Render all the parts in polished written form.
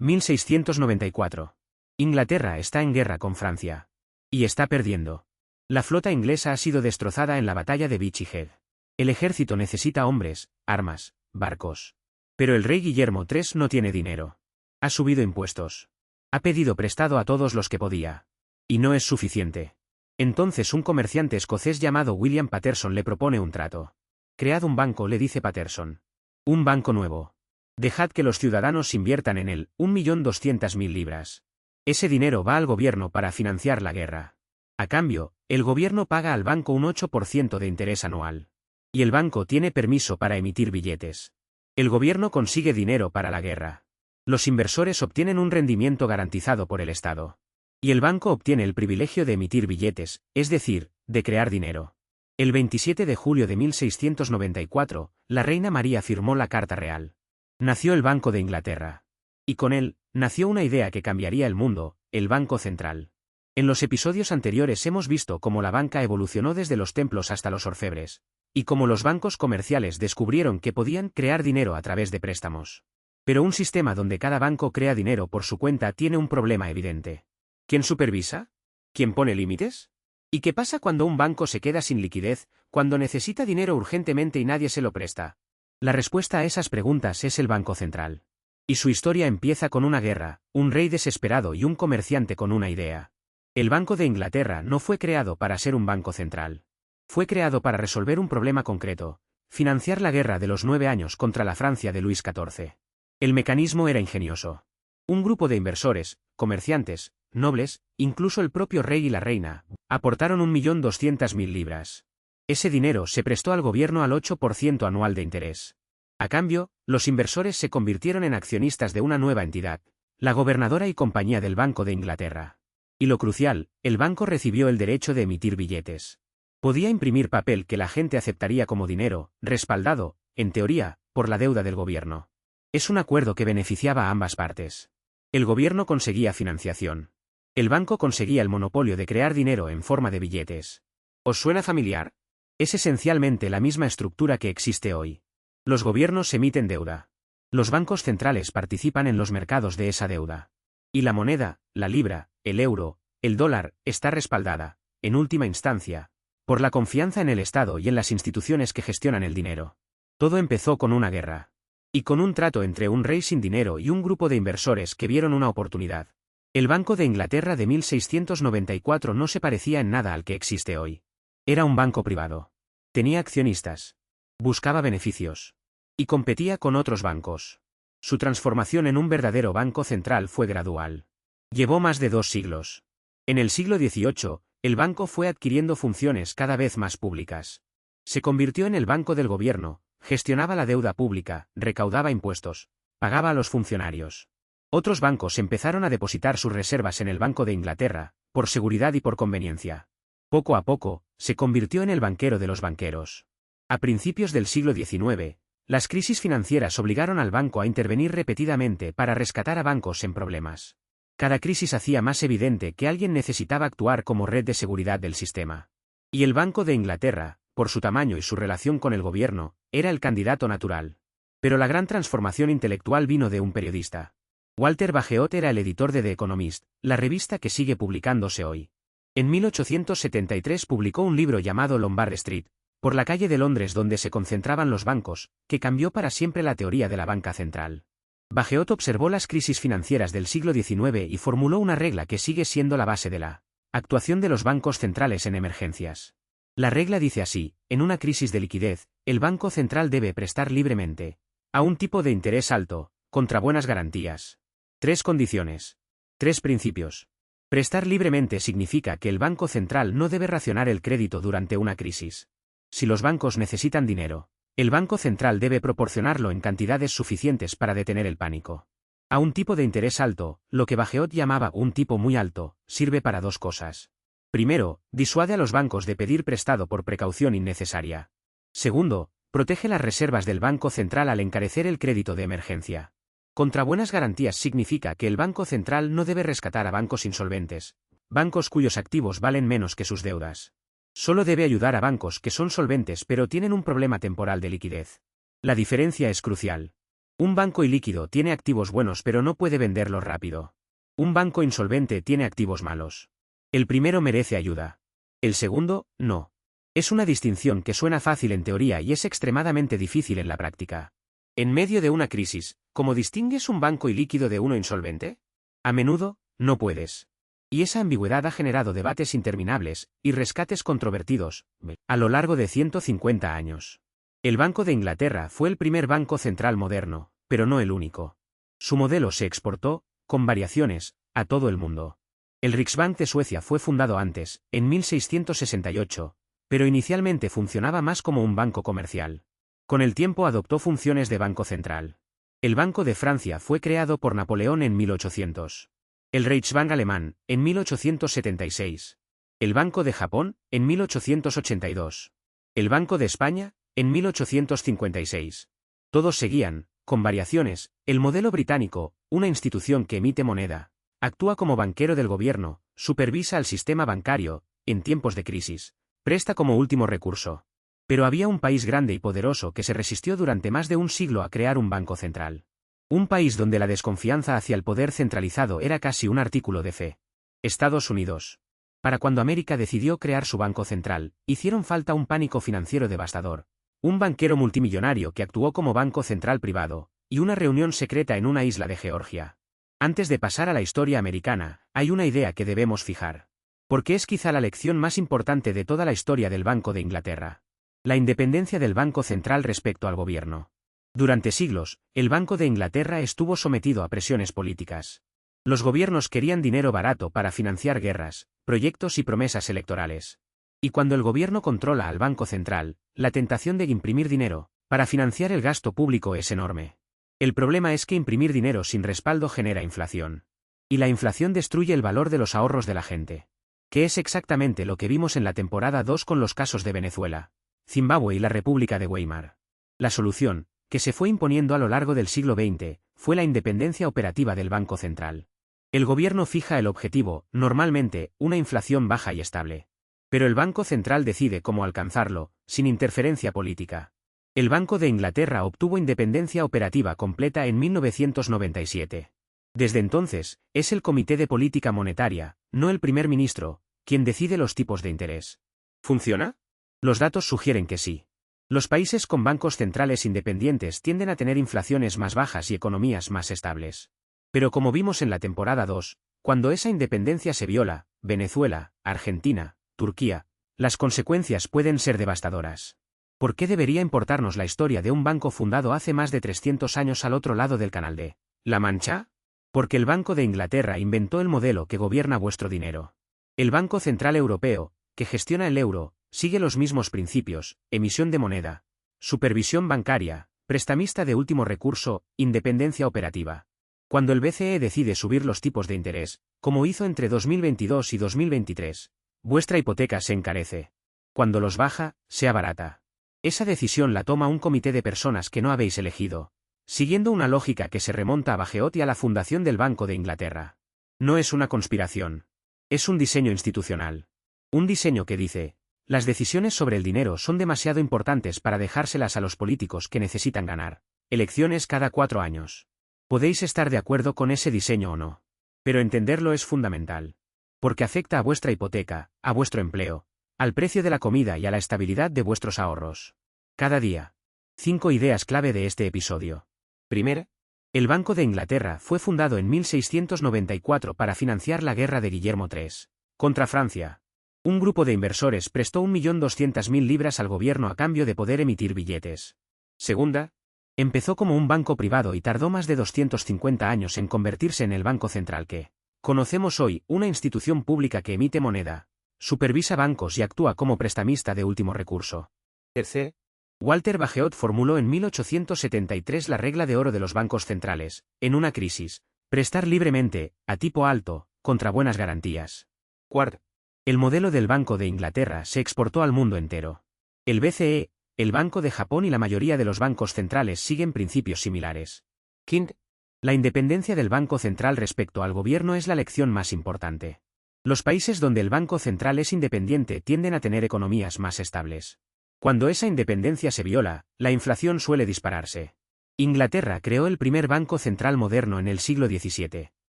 1694. Inglaterra está en guerra con Francia. Y está perdiendo. La flota inglesa ha sido destrozada en la batalla de Beachy Head. El ejército necesita hombres, armas, barcos. Pero el rey Guillermo III no tiene dinero. Ha subido impuestos. Ha pedido prestado a todos los que podía. Y no es suficiente. Entonces un comerciante escocés llamado William Paterson le propone un trato. Cread un banco, le dice Paterson. Un banco nuevo. Dejad que los ciudadanos inviertan en él 1.200.000 libras. Ese dinero va al gobierno para financiar la guerra. A cambio, el gobierno paga al banco un 8% de interés anual. Y el banco tiene permiso para emitir billetes. El gobierno consigue dinero para la guerra. Los inversores obtienen un rendimiento garantizado por el Estado. Y el banco obtiene el privilegio de emitir billetes, es decir, de crear dinero. El 27 de julio de 1694, la reina María firmó la Carta Real. Nació el Banco de Inglaterra. Y con él, nació una idea que cambiaría el mundo, el Banco Central. En los episodios anteriores hemos visto cómo la banca evolucionó desde los templos hasta los orfebres, y cómo los bancos comerciales descubrieron que podían crear dinero a través de préstamos. Pero un sistema donde cada banco crea dinero por su cuenta tiene un problema evidente. ¿Quién supervisa? ¿Quién pone límites? ¿Y qué pasa cuando un banco se queda sin liquidez, cuando necesita dinero urgentemente y nadie se lo presta? La respuesta a esas preguntas es el Banco Central. Y su historia empieza con una guerra, un rey desesperado y un comerciante con una idea. El Banco de Inglaterra no fue creado para ser un banco central. Fue creado para resolver un problema concreto, financiar la guerra de los 9 años contra la Francia de Luis XIV. El mecanismo era ingenioso. Un grupo de inversores, comerciantes, nobles, incluso el propio rey y la reina, aportaron 1.200.000 libras. Ese dinero se prestó al gobierno al 8% anual de interés. A cambio, los inversores se convirtieron en accionistas de una nueva entidad, la Gobernadora y Compañía del Banco de Inglaterra. Y lo crucial, el banco recibió el derecho de emitir billetes. Podía imprimir papel que la gente aceptaría como dinero, respaldado, en teoría, por la deuda del gobierno. Es un acuerdo que beneficiaba a ambas partes. El gobierno conseguía financiación. El banco conseguía el monopolio de crear dinero en forma de billetes. ¿Os suena familiar? Es esencialmente la misma estructura que existe hoy. Los gobiernos emiten deuda. Los bancos centrales participan en los mercados de esa deuda. Y la moneda, la libra, el euro, el dólar, está respaldada, en última instancia, por la confianza en el Estado y en las instituciones que gestionan el dinero. Todo empezó con una guerra. Y con un trato entre un rey sin dinero y un grupo de inversores que vieron una oportunidad. El Banco de Inglaterra de 1694 no se parecía en nada al que existe hoy. Era un banco privado. Tenía accionistas. Buscaba beneficios. Y competía con otros bancos. Su transformación en un verdadero banco central fue gradual. Llevó más de 2 siglos. En el siglo XVIII, el banco fue adquiriendo funciones cada vez más públicas. Se convirtió en el banco del gobierno, gestionaba la deuda pública, recaudaba impuestos, pagaba a los funcionarios. Otros bancos empezaron a depositar sus reservas en el Banco de Inglaterra, por seguridad y por conveniencia. Poco a poco, se convirtió en el banquero de los banqueros. A principios del siglo XIX, las crisis financieras obligaron al banco a intervenir repetidamente para rescatar a bancos en problemas. Cada crisis hacía más evidente que alguien necesitaba actuar como red de seguridad del sistema. Y el Banco de Inglaterra, por su tamaño y su relación con el gobierno, era el candidato natural. Pero la gran transformación intelectual vino de un periodista. Walter Bagehot era el editor de The Economist, la revista que sigue publicándose hoy. En 1873 publicó un libro llamado Lombard Street, por la calle de Londres donde se concentraban los bancos, que cambió para siempre la teoría de la banca central. Bagehot observó las crisis financieras del siglo XIX y formuló una regla que sigue siendo la base de la actuación de los bancos centrales en emergencias. La regla dice así: en una crisis de liquidez, el Banco Central debe prestar libremente, a un tipo de interés alto, contra buenas garantías. 3 condiciones. 3 principios. Prestar libremente significa que el Banco Central no debe racionar el crédito durante una crisis. Si los bancos necesitan dinero, el Banco Central debe proporcionarlo en cantidades suficientes para detener el pánico. A un tipo de interés alto, lo que Bagehot llamaba un tipo muy alto, sirve para 2 cosas. Primero, disuade a los bancos de pedir prestado por precaución innecesaria. Segundo, protege las reservas del Banco Central al encarecer el crédito de emergencia. Contra buenas garantías significa que el Banco Central no debe rescatar a bancos insolventes, bancos cuyos activos valen menos que sus deudas. Solo debe ayudar a bancos que son solventes pero tienen un problema temporal de liquidez. La diferencia es crucial. Un banco ilíquido tiene activos buenos pero no puede venderlos rápido. Un banco insolvente tiene activos malos. El primero merece ayuda. El segundo, no. Es una distinción que suena fácil en teoría y es extremadamente difícil en la práctica. En medio de una crisis, ¿cómo distingues un banco ilíquido de uno insolvente? A menudo, no puedes. Y esa ambigüedad ha generado debates interminables y rescates controvertidos a lo largo de 150 años. El Banco de Inglaterra fue el primer banco central moderno, pero no el único. Su modelo se exportó, con variaciones, a todo el mundo. El Riksbank de Suecia fue fundado antes, en 1668, pero inicialmente funcionaba más como un banco comercial. Con el tiempo adoptó funciones de banco central. El Banco de Francia fue creado por Napoleón en 1800. El Reichsbank alemán, en 1876. El Banco de Japón, en 1882. El Banco de España, en 1856. Todos seguían, con variaciones, el modelo británico, una institución que emite moneda, actúa como banquero del gobierno, supervisa al sistema bancario, en tiempos de crisis, presta como último recurso. Pero había un país grande y poderoso que se resistió durante más de un siglo a crear un banco central. Un país donde la desconfianza hacia el poder centralizado era casi un artículo de fe. Estados Unidos. Para cuando América decidió crear su banco central, hicieron falta un pánico financiero devastador, un banquero multimillonario que actuó como banco central privado, y una reunión secreta en una isla de Georgia. Antes de pasar a la historia americana, hay una idea que debemos fijar. Porque es quizá la lección más importante de toda la historia del Banco de Inglaterra. La independencia del Banco Central respecto al gobierno. Durante siglos, el Banco de Inglaterra estuvo sometido a presiones políticas. Los gobiernos querían dinero barato para financiar guerras, proyectos y promesas electorales. Y cuando el gobierno controla al Banco Central, la tentación de imprimir dinero para financiar el gasto público es enorme. El problema es que imprimir dinero sin respaldo genera inflación. Y la inflación destruye el valor de los ahorros de la gente. Que es exactamente lo que vimos en la temporada 2 con los casos de Venezuela, Zimbabue y la República de Weimar. La solución, que se fue imponiendo a lo largo del siglo XX, fue la independencia operativa del Banco Central. El gobierno fija el objetivo, normalmente, una inflación baja y estable. Pero el Banco Central decide cómo alcanzarlo, sin interferencia política. El Banco de Inglaterra obtuvo independencia operativa completa en 1997. Desde entonces, es el Comité de Política Monetaria, no el primer ministro, quien decide los tipos de interés. ¿Funciona? Los datos sugieren que sí. Los países con bancos centrales independientes tienden a tener inflaciones más bajas y economías más estables. Pero como vimos en la temporada 2, cuando esa independencia se viola, Venezuela, Argentina, Turquía, las consecuencias pueden ser devastadoras. ¿Por qué debería importarnos la historia de un banco fundado hace más de 300 años al otro lado del Canal de La Mancha? Porque el Banco de Inglaterra inventó el modelo que gobierna vuestro dinero. El Banco Central Europeo, que gestiona el euro, sigue los mismos principios: emisión de moneda, supervisión bancaria, prestamista de último recurso, independencia operativa. Cuando el BCE decide subir los tipos de interés, como hizo entre 2022 y 2023, vuestra hipoteca se encarece. Cuando los baja, se abarata. Esa decisión la toma un comité de personas que no habéis elegido, siguiendo una lógica que se remonta a Bagehot y a la fundación del Banco de Inglaterra. No es una conspiración. Es un diseño institucional. Un diseño que dice: las decisiones sobre el dinero son demasiado importantes para dejárselas a los políticos que necesitan ganar elecciones cada 4 años. Podéis estar de acuerdo con ese diseño o no. Pero entenderlo es fundamental. Porque afecta a vuestra hipoteca, a vuestro empleo, al precio de la comida y a la estabilidad de vuestros ahorros. Cada día. 5 ideas clave de este episodio. Primera, el Banco de Inglaterra fue fundado en 1694 para financiar la guerra de Guillermo III contra Francia. Un grupo de inversores prestó 1.200.000 libras al gobierno a cambio de poder emitir billetes. Segunda, empezó como un banco privado y tardó más de 250 años en convertirse en el banco central que conocemos hoy, una institución pública que emite moneda, supervisa bancos y actúa como prestamista de último recurso. Tercer, Walter Bagehot formuló en 1873 la regla de oro de los bancos centrales: en una crisis, prestar libremente, a tipo alto, contra buenas garantías. Cuarto, el modelo del Banco de Inglaterra se exportó al mundo entero. El BCE, el Banco de Japón y la mayoría de los bancos centrales siguen principios similares. Quinto, la independencia del Banco Central respecto al gobierno es la lección más importante. Los países donde el Banco Central es independiente tienden a tener economías más estables. Cuando esa independencia se viola, la inflación suele dispararse. Inglaterra creó el primer banco central moderno en el siglo XVII.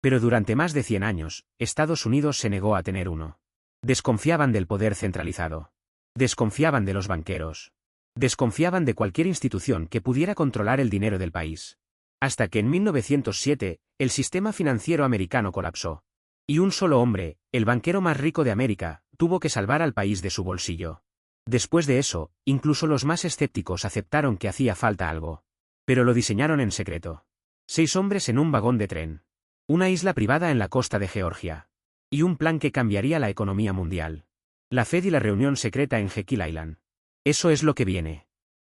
Pero durante más de 100 años, Estados Unidos se negó a tener uno. Desconfiaban del poder centralizado. Desconfiaban de los banqueros. Desconfiaban de cualquier institución que pudiera controlar el dinero del país. Hasta que en 1907, el sistema financiero americano colapsó. Y un solo hombre, el banquero más rico de América, tuvo que salvar al país de su bolsillo. Después de eso, incluso los más escépticos aceptaron que hacía falta algo. Pero lo diseñaron en secreto. 6 hombres en un vagón de tren. Una isla privada en la costa de Georgia. Y un plan que cambiaría la economía mundial. La Fed y la reunión secreta en Jekyll Island. Eso es lo que viene.